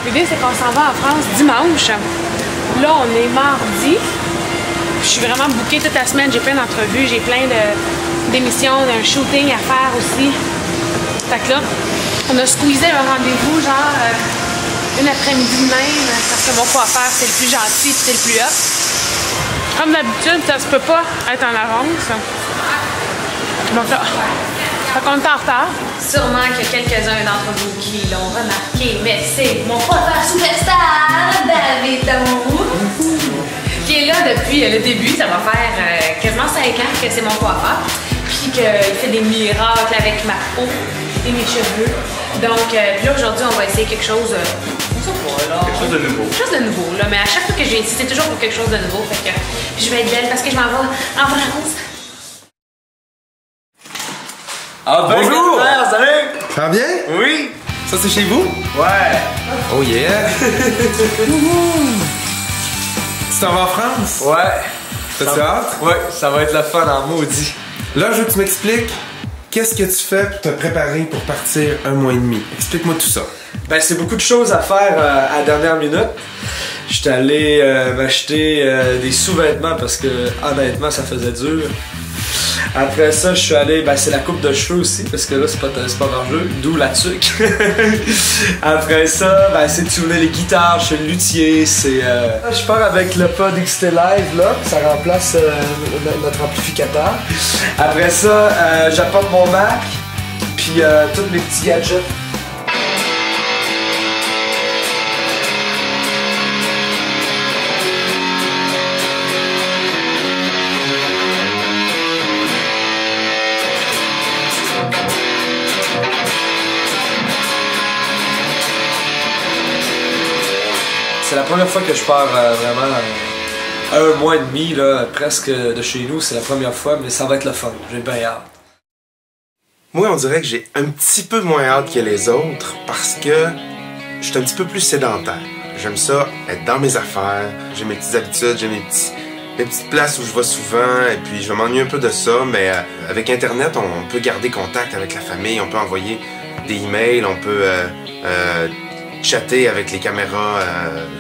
L'idée, c'est qu'on s'en va en France dimanche. Là, on est mardi. Je suis vraiment bookée toute la semaine. J'ai plein d'entrevues, j'ai plein d'émissions, d'un shooting à faire aussi. Fait que là, on a squeezé un rendez-vous, genre une après-midi même, parce que mon coiffeur, c'est le plus gentil et c'est le plus hot. Comme d'habitude, ça se peut pas être en avance. Donc là, fait qu'on est en retard. Sûrement qu'il y a quelques-uns d'entre vous qui l'ont remarqué, mais c'est mon coiffeur superstar, David Damour, qui est là depuis le début. Ça va faire quasiment 5 ans que c'est mon coiffeur, puis qu'il fait des miracles avec ma peau et mes cheveux. Donc, puis là, aujourd'hui, on va essayer quelque chose... Quelque chose de nouveau. Quelque chose de nouveau, là. Mais à chaque fois que je viens ici, c'est toujours pour quelque chose de nouveau. Fait que je vais être belle parce que je m'en vais en France. Ah ben, bonjour! Salut! Ça va bien? Oui! Ça, c'est chez vous? Ouais! Oh yeah! Tu t'en vas en France? Ouais! T'as-tu hâte? Ouais, ça va être le fun en maudit. Là, je veux que tu m'expliques qu'est-ce que tu fais pour te préparer pour partir 1 mois et demi. Explique-moi tout ça. Ben, c'est beaucoup de choses à faire à la dernière minute. J'étais allé m'acheter des sous-vêtements parce que, honnêtement, ça faisait dur. Après ça, je suis allé, ben c'est la coupe de cheveux aussi, parce que là, c'est pas rageux, d'où la tuque. Après ça, ben c'est tuner les guitares chez le luthier, c'est... Je pars avec le Pod XT Live, là, ça remplace notre amplificateur. Après ça, j'apporte mon Mac, puis tous mes petits gadgets. C'est la première fois que je pars vraiment 1 mois et demi, là, presque de chez nous. C'est la première fois, mais ça va être le fun. J'ai bien hâte. Moi, on dirait que j'ai un petit peu moins hâte que les autres parce que je suis un petit peu plus sédentaire. J'aime ça, être dans mes affaires, j'ai mes petites habitudes, j'ai mes petites places où je vais souvent et puis je m'ennuie un peu de ça, mais avec Internet, on peut garder contact avec la famille, on peut envoyer des emails, on peut chatter avec les caméras.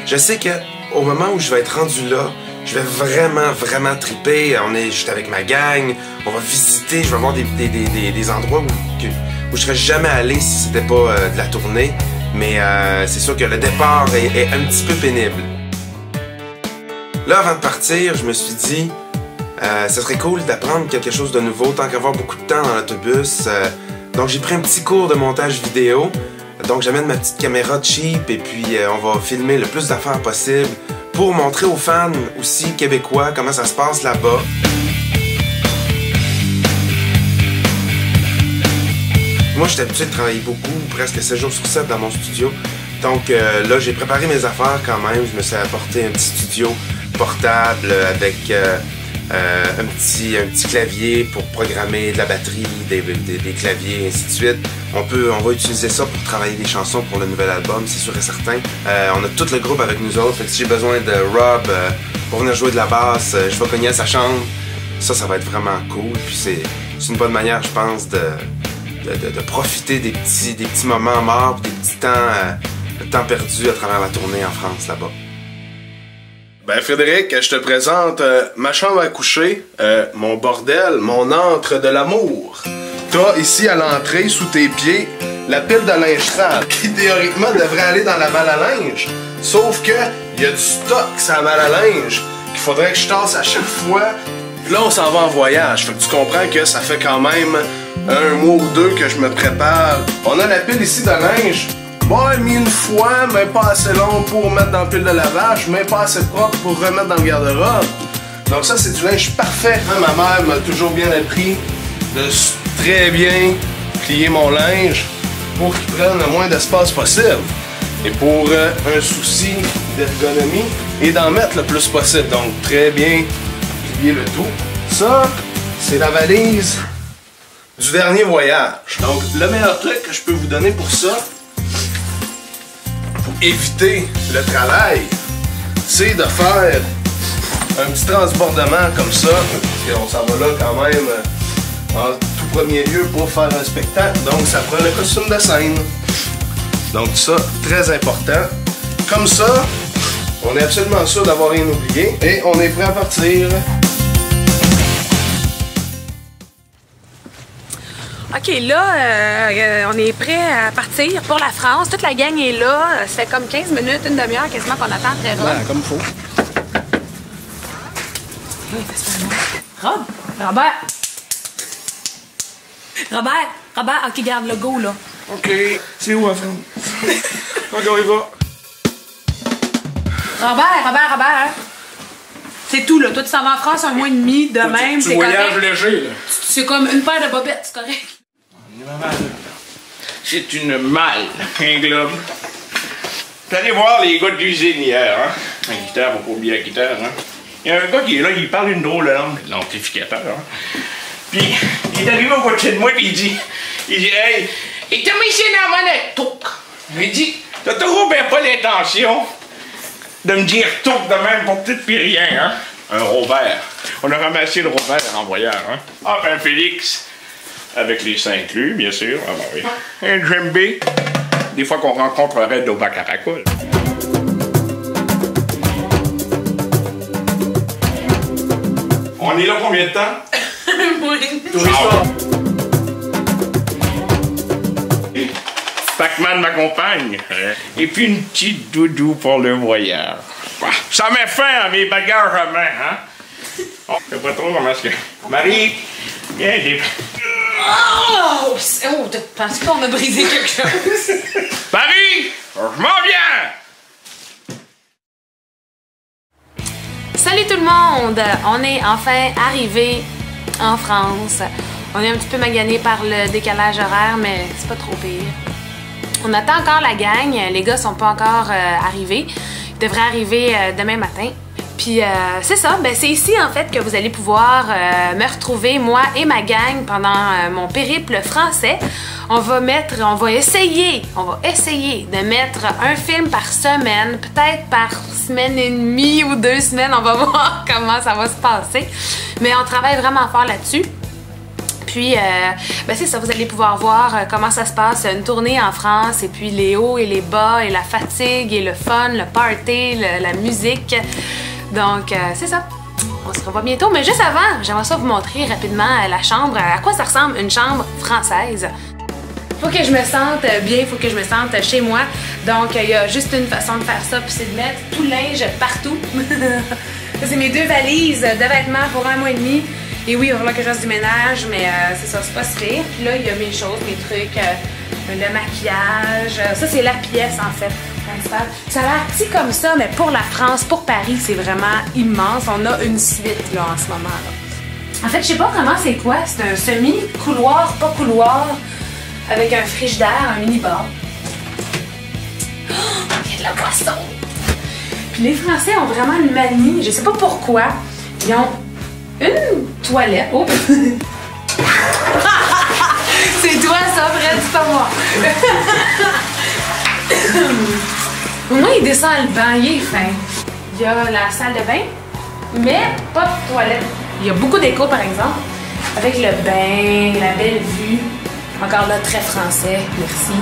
Je sais que au moment où je vais être rendu là, je vais vraiment triper. J'étais avec ma gang, on va visiter, je vais voir des endroits où je serais jamais allé si c'était pas de la tournée. Mais c'est sûr que le départ est un petit peu pénible. Là, avant de partir, je me suis dit, ça serait cool d'apprendre quelque chose de nouveau, tant qu'avoir beaucoup de temps dans l'autobus. Donc j'ai pris un petit cours de montage vidéo. Donc j'amène ma petite caméra cheap et puis on va filmer le plus d'affaires possible pour montrer aux fans aussi québécois comment ça se passe là-bas. Moi, je suis habitué de travailler beaucoup, presque 7 jours sur 7 dans mon studio. Donc là, j'ai préparé mes affaires quand même. Je me suis apporté un petit studio portable avec un petit clavier pour programmer de la batterie, des claviers, et ainsi de suite. On va utiliser ça pour travailler des chansons pour le nouvel album, c'est sûr et certain. On a tout le groupe avec nous autres, fait que si j'ai besoin de Rob pour venir jouer de la basse, je vais cogner à sa chambre. Ça va être vraiment cool, puis c'est une bonne manière, je pense, de profiter des petits moments morts, des petits temps perdus à travers la tournée en France, là-bas. Ben Frédéric, je te présente ma chambre à coucher, mon bordel, mon antre de l'amour. T'as ici à l'entrée, sous tes pieds, la pile de linge sale, qui théoriquement devrait aller dans la balle à linge. Sauf que il y a du stock sur la balle à linge qu'il faudrait que je tasse à chaque fois. Puis là, on s'en va en voyage. Fait que tu comprends que ça fait quand même 1 mois ou 2 que je me prépare. On a la pile ici de linge. Bon, mis une fois, mais pas assez long pour mettre dans la pile de lavage, mais pas assez propre pour remettre dans le garde-robe. Donc ça, c'est du linge parfait. Ma mère m'a toujours bien appris de très bien plier mon linge pour qu'il prenne le moins d'espace possible. Et pour un souci d'ergonomie, et d'en mettre le plus possible. Donc très bien plier le tout. Ça, c'est la valise du dernier voyage. Donc le meilleur truc que je peux vous donner pour ça, pour éviter le travail, c'est de faire un petit transbordement comme ça, parce qu'on s'en va là quand même en tout premier lieu pour faire un spectacle, donc ça prend le costume de scène. Donc ça, très important. comme ça, on est absolument sûr d'avoir rien oublié. Et on est prêt à partir. OK, là, on est prêt à partir pour la France. Toute la gang est là. Ça fait comme 15 minutes, une demi-heure quasiment qu'on attend très Rob. Ouais, comme faut. Oui, fais ça moi. Robert! Robert, OK, garde le go, là. OK, c'est où, la France? OK, on y va. Robert! C'est tout, là. Toi, tu s'en vas en France un mois et demi, de même, c'est correct. Voyage léger, là. C'est comme une paire de bobettes, c'est correct. C'est une malle, un globe. Vous allez voir les gars de l'usine hier, hein? Un guitare, faut pas oublier la guitare, hein? Il y a un gars qui est là, il parle une drôle de langue, l'amplificateur, hein? Puis, il est arrivé au côté de moi, puis il dit, hey, et t'as mis ici dans la manette, touk! Il dit, t'as toujours bien pas l'intention de me dire touk de même pour tout pis rien, hein? Un Robert. On a ramassé le Robert en voyage, hein? Ah, ben Félix. Avec les 5 inclus, bien sûr. Ah, ben oui. Un djembé. Des fois qu'on rencontrerait nos bacs à Caracol. On est là combien de temps? Oui. Pac-Man m'accompagne. Et puis une petite doudou pour le voyage. Ça met fin à mes bagages à main, hein? Oh, je sais pas trop comment est-ce que... Marie, viens, des... Oh, tu penses qu'on a brisé quelque chose? Marie, je m'en viens! Salut tout le monde! On est enfin arrivé en France. On est un petit peu magané par le décalage horaire, mais c'est pas trop pire. On attend encore la gang. Les gars sont pas encore arrivés. Ils devraient arriver demain matin. Puis c'est ça, ben c'est ici en fait que vous allez pouvoir me retrouver, moi et ma gang, pendant mon périple français. On va essayer de mettre un film par semaine, peut-être par semaine et demie ou 2 semaines, on va voir comment ça va se passer. Mais on travaille vraiment fort là-dessus. Puis, ben c'est ça, vous allez pouvoir voir comment ça se passe, une tournée en France, et puis les hauts et les bas, et la fatigue, et le fun, le party, la musique. Donc, c'est ça. On se revoit bientôt, mais juste avant, j'aimerais ça vous montrer rapidement la chambre, à quoi ça ressemble une chambre française. Faut que je me sente bien, faut que je me sente chez moi. Donc, il y a juste une façon de faire ça, puis c'est de mettre tout le linge partout. Ça, c'est mes 2 valises de vêtements pour 1 mois et demi. Et oui, il va falloir que je fasse du ménage, mais c'est ça, c'est pas si pire. Puis là, il y a mes choses, mes trucs, le maquillage. Ça, c'est la pièce, en fait, principale. Ça a l'air petit comme ça, mais pour la France, pour Paris, c'est vraiment immense. On a une suite, là, en ce moment-là. En fait, je sais pas vraiment c'est quoi. C'est un semi-couloir, pas couloir, avec un frigidaire, un mini-bar. Oh, il y a de la boisson! Puis les Français ont vraiment une manie, je sais pas pourquoi, ils ont une toilette. Oh! C'est toi ça, Fred, c'est pas moi. Au moins, il descend le bain, il est fin. Il y a la salle de bain, mais pas de toilette. Il y a beaucoup d'écho, par exemple, avec le bain, la belle vue. Encore là, très français, merci.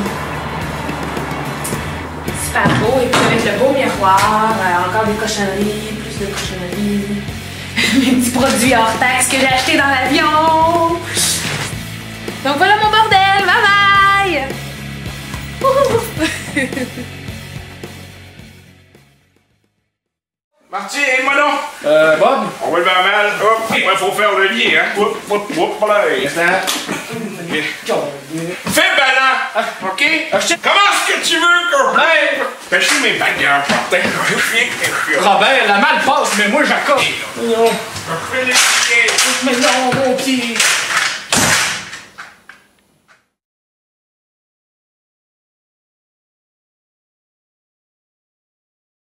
Super beau, et puis avec le beau miroir, encore des cochonneries, plus de cochonneries. Mes petits produits hors taxe que j'ai achetés dans l'avion. Donc voilà mon bordel, bye bye! Marty, aide-moi donc! Bob? On va le faire mal. Hop, il faut faire le lien, hein? Hop, hop, hop, là. Fais ballant, OK? Comment est-ce que tu veux que je lève? Fais-tu mes bagages, Martin? Robert, la malle passe, mais moi j'accorde. Je fais les pieds. Mais non, mon pied.